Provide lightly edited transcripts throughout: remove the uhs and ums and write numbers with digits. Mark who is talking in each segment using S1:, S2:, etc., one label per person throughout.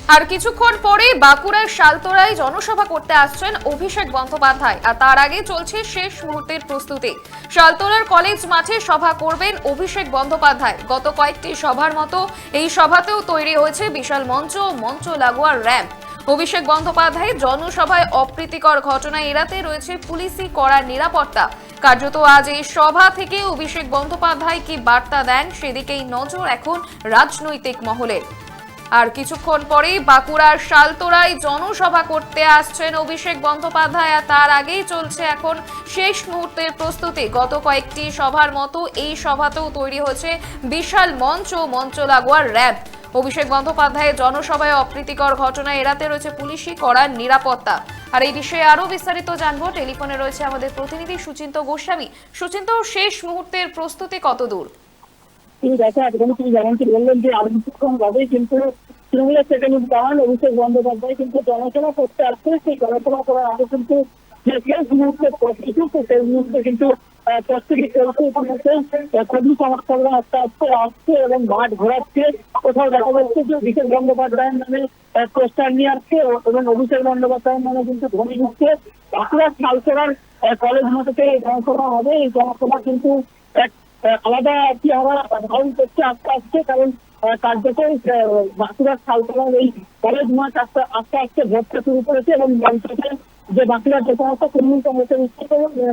S1: আর কিছুক্ষণ পরে বাঁকুড়ার শালতোরায় জনসভা করতে আসছেন অভিষেক বন্দ্যোপাধ্যায়। আর তার আগে চলছে শেষ মুহূর্তের প্রস্তুতি। শালতোরার কলেজ মাঠে সভা করবেন অভিষেক বন্দ্যোপাধ্যায়। গত কয়েকটি সভার মতো এই সভাতেও তৈরি হয়েছে বিশাল মঞ্চ লাগোয়া র্যাম্প। অভিষেক বন্দ্যোপাধ্যায় জনসভায় অপ্রীতিকর ঘটনা এড়াতে রয়েছে পুলিশি কড়া নিরাপত্তা। কার্যত আজ এই সভা থেকে অভিষেক বন্দ্যোপাধ্যায় কি বার্তা দেন সেদিকেই নজর এখন রাজনৈতিক মহলের। আর কিছুক্ষণ পরেই বাঁকুড়ার শালতোরায় জনসভা করতে আসছেন অভিষেক বন্দ্যোপাধ্যায়। আর তার আগেই চলছে এখন শেষ মুহূর্তের প্রস্তুতি। গত কয়েকটি সভার মতো এই সভাতেও তৈরি হয়েছে বিশাল মঞ্চ লাগোয়া র্যাম্প। অভিষেক বন্দ্যোপাধ্যায়ের জনসভায় অপ্রীতিকর ঘটনা এড়াতে রয়েছে পুলিশি কড়া নিরাপত্তা। আর এই বিষয়ে আরো বিস্তারিত জানবো। টেলিফোনে রয়েছে আমাদের প্রতিনিধি সুচিন্ত গোস্বামী। সুচিন্ত, শেষ মুহূর্তের প্রস্তুতি কতদূর?
S2: তিনি যেমনটি বললেন যে আরো কিছুক্ষণ বাদেই কিন্তু তৃণমূলের সেকেন্ড প্রধান অভিষেক বন্দ্যোপাধ্যায় কিন্তু জনসভা করতে আসছে। সেই জনসভা করার আগে কিন্তু যে শেষ মুহূর্তের প্রস্তুতি, সেই মুহূর্তে কিন্তু প্রস্তুতি চলছে। কর্মী সমর্থকরা আস্তে আস্তে আসছে এবং মাঠ ঘোরাচ্ছে। কোথাও দেখা যাচ্ছে যে অভিষেক বন্দ্যোপাধ্যায়ের নামে পোস্টার নিয়ে আসছে এবং অভিষেক বন্দ্যোপাধ্যায়ের নামে কিন্তু ধ্বনি দিচ্ছে। বাঁকুড়ার শালতোরার কলেজ মাঠে জনসভা হবে। এই জনসভা কিন্তু আলাদা একটি আমরা ধারণ করতে আস্তে আস্তে, কারণ কার্যত বাঁকুড়ার শালতোরার এই কলেজ মাঠ আস্তে আস্তে ভরতে শুরু করেছে এবং মঞ্চে যে বাঁকুড়ার যে সমস্ত কর্মী কংগ্রেসের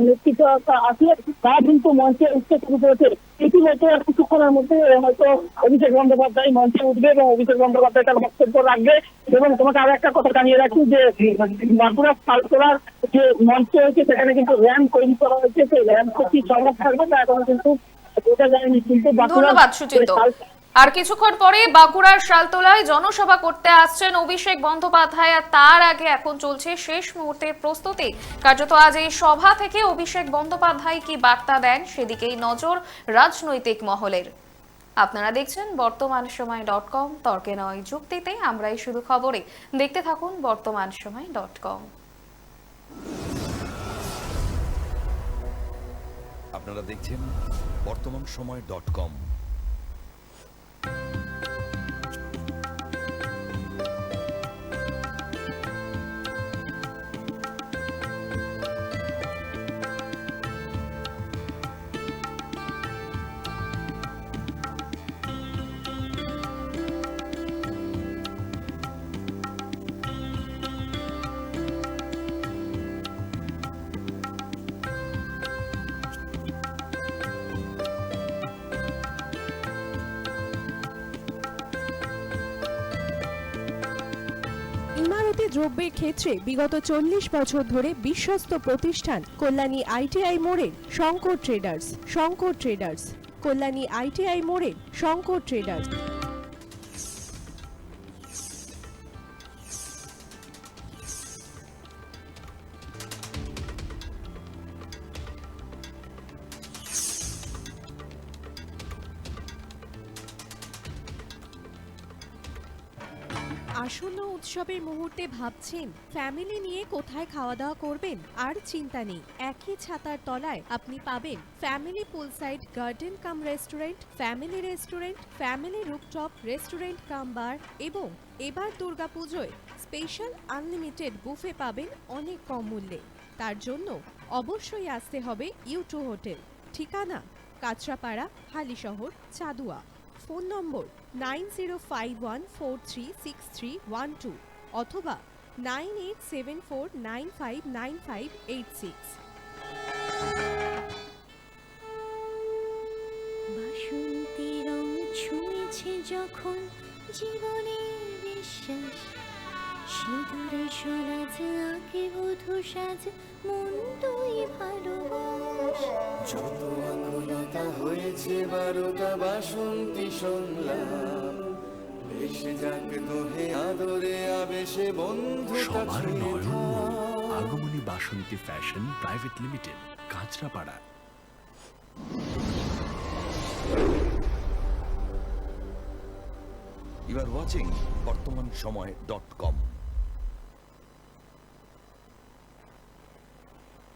S2: নেতৃত্ব আছে তারা কিন্তু মঞ্চে উঠতে শুরু করেছে। ইতিমধ্যে কিছুক্ষণের মধ্যে হয়তো অভিষেক বন্দ্যোপাধ্যায় মঞ্চে উঠবে এবং অভিষেক বন্দ্যোপাধ্যায় তার বক্তব্য রাখবে। এবং তোমাকে আরো একটা কথা জানিয়ে রাখি যে বাঁকুড়ার শালতোরার যে মঞ্চ হয়েছে সেখানে কিন্তু র্যাম্প তৈরি করা হয়েছে। সেই র্যাম্প কি সংরক্ষণ থাকবে তা এখন কিন্তু বোঝা যায়নি। কিন্তু
S1: ধন্যবাদ সুচিন্ত। আর কিছুক্ষণ পরে বাঁকুড়ার শালতোলায় জনসভা করতে আসছেন অভিষেক বন্দ্যোপাধ্যায়। আর তার আগে এখন চলছে শেষ মুহূর্তের প্রস্তুতি। কার্যত আজ এই সভা থেকে অভিষেক বন্দ্যোপাধ্যায় কি বার্তা দেন সেদিকেই নজর রাজনৈতিক মহলের। আপনারা দেখছেন বর্তমানসময়.com, তর্কে নয় যুক্তিতে আমরাই শুধু খবরে। দেখতে থাকুন বর্তমানসময়.com।
S3: আপনারা দেখছেন বর্তমানসময়.com।
S4: ইমারতি দ্রব্যের ক্ষেত্রে বিগত 40 বছর ধরে বিশ্বস্ত প্রতিষ্ঠান কল্যাণী আইটিআই মোড়ের শঙ্কর ট্রেডার্স। কল্যাণী আইটিআই মোড়ের শঙ্কর ট্রেডার্স। আসন্ন উৎসবের মুহূর্তে ভাবছেন ফ্যামিলি নিয়ে কোথায় খাওয়া দাওয়া করবেন? আর চিন্তা নেই, একই ছাতার তলায় আপনি পাবেন family poolside garden cum restaurant, family rooftop restaurant cum bar এবং এবার দুর্গাপুজোয় স্পেশাল আনলিমিটেড বুফে পাবেন অনেক কম মূল্যে। তার জন্য অবশ্যই আসতে হবে ইউ2 হোটেল। ঠিকানা কাঁচরাপাড়া, হালিশহর, চাদুয়া। ফোন নম্বর 9051436312 অথবা 9874959586।
S5: বাসন্তী রং ছুঁয়েছে যখন জীবনের বিশ্বাস, সিঁদুরে সরাজ আঁকে বধূ সাজ, মন তুই ভালোবাস।
S6: যত আকুলতা হয়েছে বারোটা বাসন্তী সংলাপ, ভেসে যাক দোহে আদরে আবেশে বন্ধু
S7: সবার নয়ন আগমনী বাসন্তী fashion private limited, Kanchrapara.
S3: You are watching বর্তমানসময়.com.